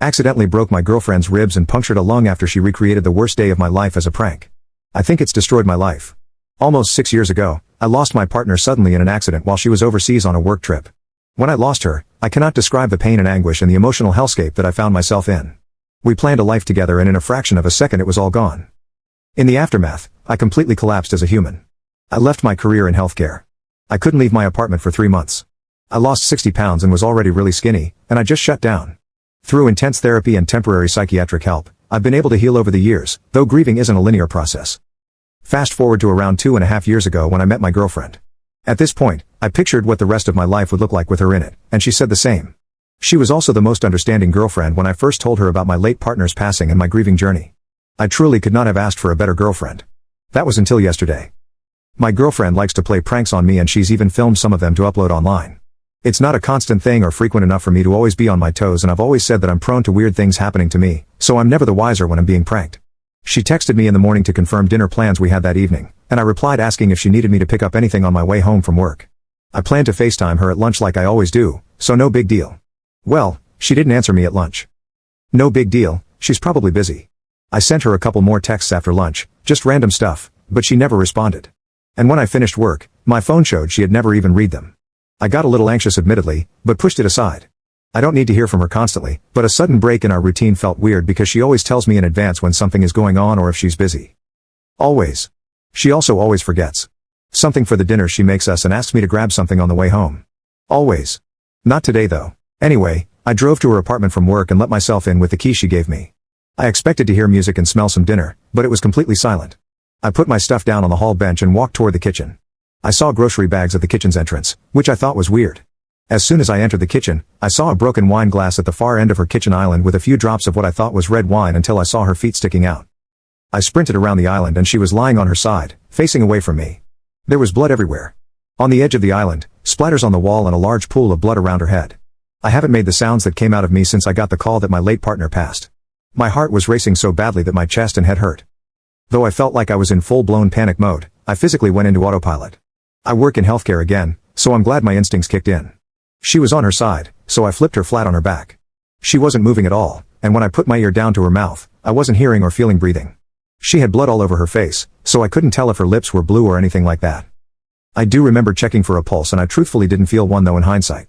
Accidentally broke my girlfriend's ribs and punctured a lung after she recreated the worst day of my life as a prank. I think it's destroyed my life. Almost 6 years ago, I lost my partner suddenly in an accident while she was overseas on a work trip. When I lost her, I cannot describe the pain and anguish and the emotional hellscape that I found myself in. We planned a life together and in a fraction of a second it was all gone. In the aftermath, I completely collapsed as a human. I left my career in healthcare. I couldn't leave my apartment for 3 months. I lost 60 pounds and was already really skinny, and I just shut down. Through intense therapy and temporary psychiatric help, I've been able to heal over the years, though grieving isn't a linear process. Fast forward to around 2.5 years ago when I met my girlfriend. At this point, I pictured what the rest of my life would look like with her in it, and she said the same. She was also the most understanding girlfriend when I first told her about my late partner's passing and my grieving journey. I truly could not have asked for a better girlfriend. That was until yesterday. My girlfriend likes to play pranks on me and she's even filmed some of them to upload online. It's not a constant thing or frequent enough for me to always be on my toes, and I've always said that I'm prone to weird things happening to me, so I'm never the wiser when I'm being pranked. She texted me in the morning to confirm dinner plans we had that evening, and I replied asking if she needed me to pick up anything on my way home from work. I planned to FaceTime her at lunch like I always do, so no big deal. Well, she didn't answer me at lunch. No big deal, she's probably busy. I sent her a couple more texts after lunch, just random stuff, but she never responded. And when I finished work, my phone showed she had never even read them. I got a little anxious admittedly, but pushed it aside. I don't need to hear from her constantly, but a sudden break in our routine felt weird because she always tells me in advance when something is going on or if she's busy. Always. She also always forgets something for the dinner she makes us and asks me to grab something on the way home. Always. Not today though. Anyway, I drove to her apartment from work and let myself in with the key she gave me. I expected to hear music and smell some dinner, but it was completely silent. I put my stuff down on the hall bench and walked toward the kitchen. I saw grocery bags at the kitchen's entrance, which I thought was weird. As soon as I entered the kitchen, I saw a broken wine glass at the far end of her kitchen island with a few drops of what I thought was red wine until I saw her feet sticking out. I sprinted around the island and she was lying on her side, facing away from me. There was blood everywhere. On the edge of the island, splatters on the wall and a large pool of blood around her head. I haven't made the sounds that came out of me since I got the call that my late partner passed. My heart was racing so badly that my chest and head hurt. Though I felt like I was in full-blown panic mode, I physically went into autopilot. I work in healthcare again, so I'm glad my instincts kicked in. She was on her side, so I flipped her flat on her back. She wasn't moving at all, and when I put my ear down to her mouth, I wasn't hearing or feeling breathing. She had blood all over her face, so I couldn't tell if her lips were blue or anything like that. I do remember checking for a pulse and I truthfully didn't feel one though in hindsight.